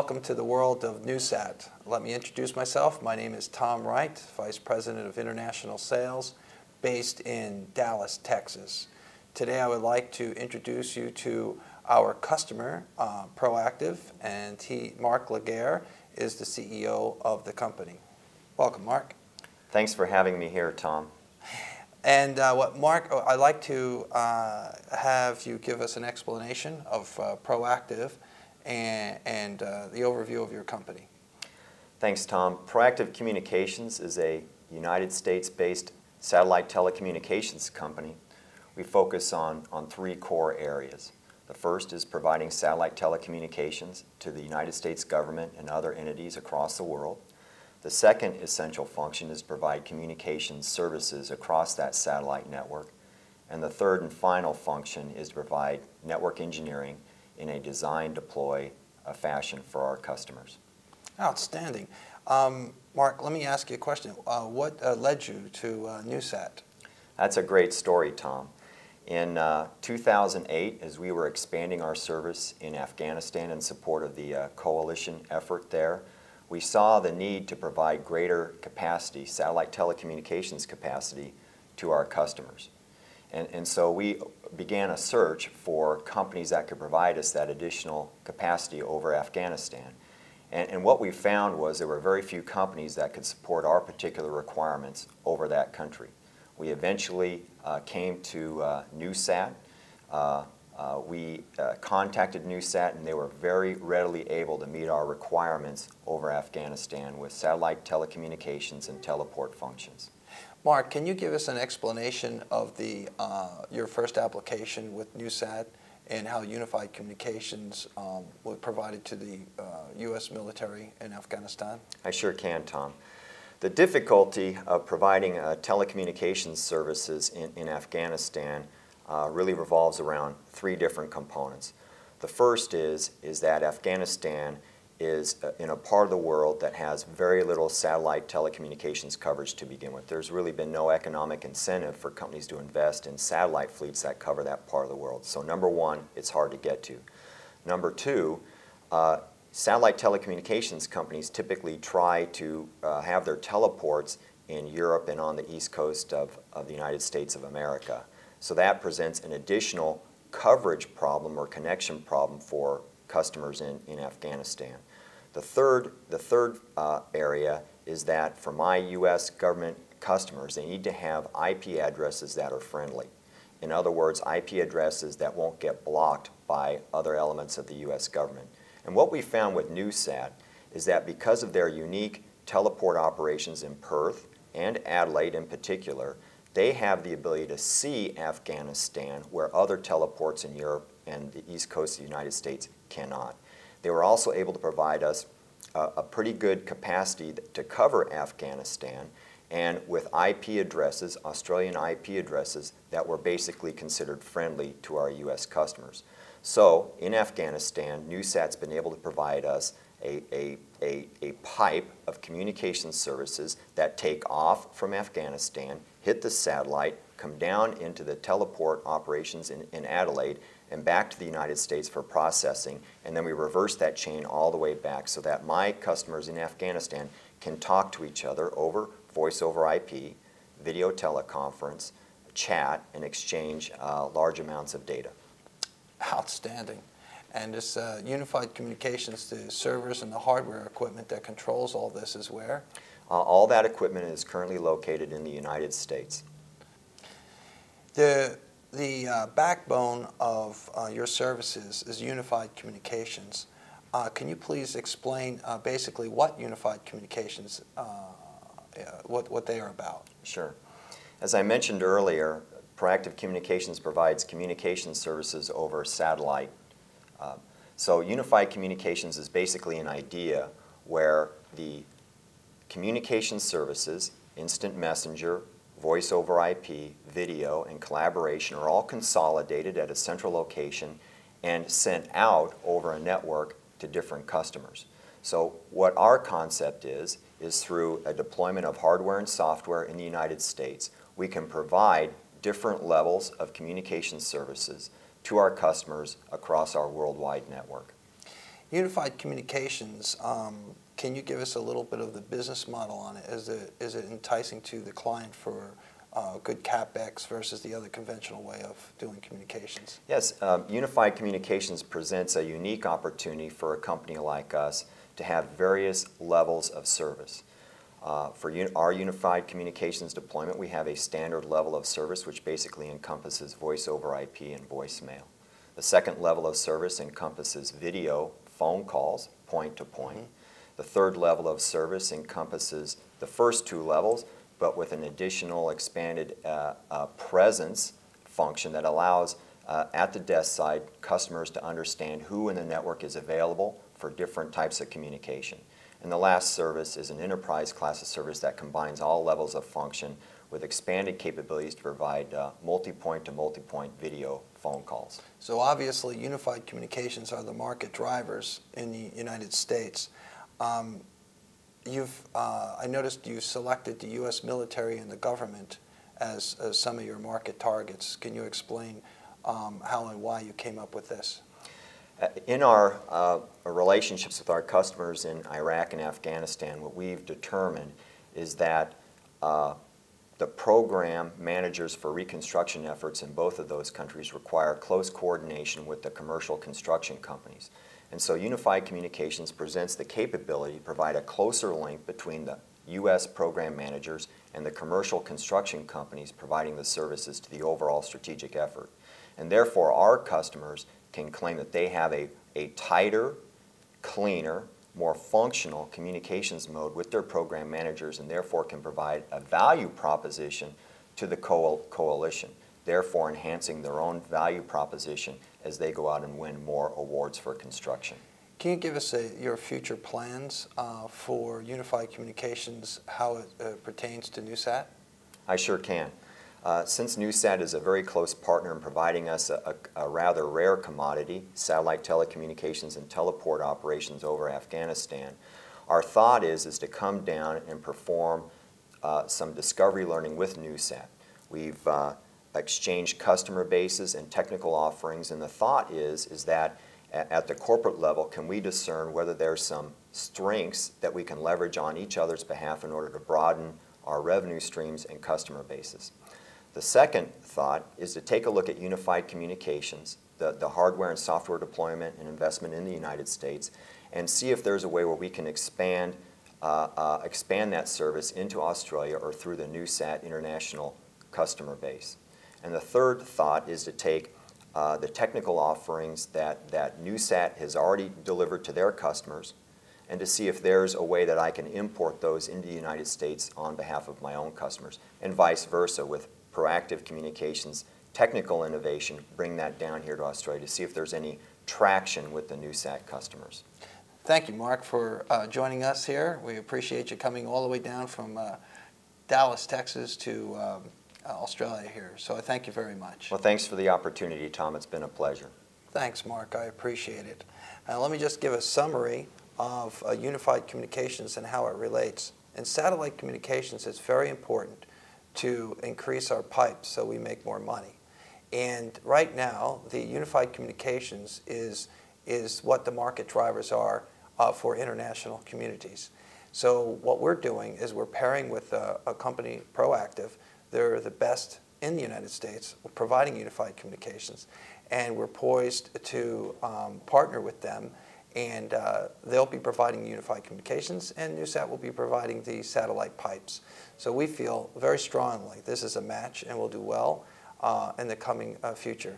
welcome to the world of NewSat. Let me introduce myself. My name is Tom Wright, Vice President of International Sales, based in Dallas, Texas. Today I would like to introduce you to our customer, Proactive, and Marc LeGare is the CEO of the company. Welcome, Marc. Thanks for having me here, Tom. And Marc, I'd like to have you give us an explanation of Proactive and the overview of your company. Thanks, Tom. Proactive Communications is a United States-based satellite telecommunications company. We focus on three core areas. The first is providing satellite telecommunications to the United States government and other entities across the world. The second essential function is to provide communications services across that satellite network. And the third and final function is to provide network engineering in a design-deploy fashion for our customers. Outstanding. Marc, let me ask you a question. What led you to NewSat? That's a great story, Tom. In 2008, as we were expanding our service in Afghanistan in support of the coalition effort there, we saw the need to provide greater capacity, satellite telecommunications capacity, to our customers. And so we began a search for companies that could provide us that additional capacity over Afghanistan. And what we found was there were very few companies that could support our particular requirements over that country. We eventually came to NewSat. We contacted NewSat, and they were very readily able to meet our requirements over Afghanistan with satellite telecommunications and teleport functions. Marc, can you give us an explanation of your first application with NewSat and how unified communications was provided to the U.S. military in Afghanistan? I sure can, Tom. The difficulty of providing telecommunications services in Afghanistan really revolves around three different components. The first is that Afghanistan is in a part of the world that has very little satellite telecommunications coverage to begin with. There's really been no economic incentive for companies to invest in satellite fleets that cover that part of the world. So number one, it's hard to get to. Number two, satellite telecommunications companies typically try to have their teleports in Europe and on the east coast of the United States of America. So that presents an additional coverage problem or connection problem for customers in Afghanistan. The third area is that for my U.S. government customers, they need to have IP addresses that are friendly. In other words, IP addresses that won't get blocked by other elements of the U.S. government. And what we found with NewSat is that because of their unique teleport operations in Perth and Adelaide in particular, they have the ability to see Afghanistan where other teleports in Europe and the east coast of the United States cannot. They were also able to provide us a pretty good capacity to cover Afghanistan, and with IP addresses, Australian IP addresses, that were basically considered friendly to our U.S. customers. So in Afghanistan, NewSat's been able to provide us a pipe of communication services that take off from Afghanistan, hit the satellite, come down into the teleport operations in Adelaide, and back to the United States for processing, and then we reverse that chain all the way back so that my customers in Afghanistan can talk to each other over voice over IP, video teleconference, chat, and exchange large amounts of data. Outstanding. And this unified communications, the servers and the hardware equipment that controls all this is where? All that equipment is currently located in the United States. The backbone of your services is unified communications. Can you please explain basically what unified communications, what they are about? Sure. As I mentioned earlier, Proactive Communications provides communication services over satellite. So unified communications is basically an idea where the communication services, instant messenger, voice over IP, video, and collaboration are all consolidated at a central location and sent out over a network to different customers. So what our concept is through a deployment of hardware and software in the United States, we can provide different levels of communication services to our customers across our worldwide network. Unified communications, can you give us a little bit of the business model on it? Is it enticing to the client for good CapEx versus the other conventional way of doing communications? Yes, unified communications presents a unique opportunity for a company like us to have various levels of service. For our unified communications deployment, we have a standard level of service which basically encompasses voice over IP and voicemail. The second level of service encompasses video, phone calls, point to point. The third level of service encompasses the first two levels, but with an additional expanded presence function that allows at the desk side customers to understand who in the network is available for different types of communication. And the last service is an enterprise class of service that combines all levels of function with expanded capabilities to provide multi-point to multi-point video phone calls. So obviously unified communications are the market drivers in the United States. I noticed you selected the U.S. military and the government as some of your market targets. Can you explain how and why you came up with this? In our relationships with our customers in Iraq and Afghanistan, what we've determined is that the program managers for reconstruction efforts in both of those countries require close coordination with the commercial construction companies. And so unified communications presents the capability to provide a closer link between the U.S. program managers and the commercial construction companies providing the services to the overall strategic effort. And therefore, our customers can claim that they have a tighter, cleaner, more functional communications mode with their program managers and therefore can provide a value proposition to the coalition, therefore enhancing their own value proposition as they go out and win more awards for construction. Can you give us your future plans for unified communications, how it pertains to NewSat? I sure can. Since NewSat is a very close partner in providing us a rather rare commodity, satellite telecommunications and teleport operations over Afghanistan, our thought is to come down and perform some discovery learning with NewSat. We've exchanged customer bases and technical offerings, and the thought is that at the corporate level, can we discern whether there's some strengths that we can leverage on each other's behalf in order to broaden our revenue streams and customer bases. The second thought is to take a look at unified communications, the hardware and software deployment and investment in the United States, and see if there's a way where we can expand that service into Australia or through the NewSat international customer base. And the third thought is to take the technical offerings that NewSat has already delivered to their customers and to see if there's a way that I can import those into the United States on behalf of my own customers, and vice versa with proactive communications, technical innovation, bring that down here to Australia to see if there's any traction with the NewSat customers. Thank you, Mark, for joining us here. We appreciate you coming all the way down from Dallas, Texas to Australia here. So I thank you very much. Well, thanks for the opportunity, Tom. It's been a pleasure. Thanks, Mark. I appreciate it. Let me just give a summary of unified communications and how it relates. In satellite communications, it's very important to increase our pipes so we make more money. And right now, the unified communications is what the market drivers are for international communities. So what we're doing is we're pairing with a company, Proactive. They're the best in the United States providing unified communications, and we're poised to partner with them, and they'll be providing unified communications, and NewSat will be providing the satellite pipes. So we feel very strongly this is a match and will do well in the coming future.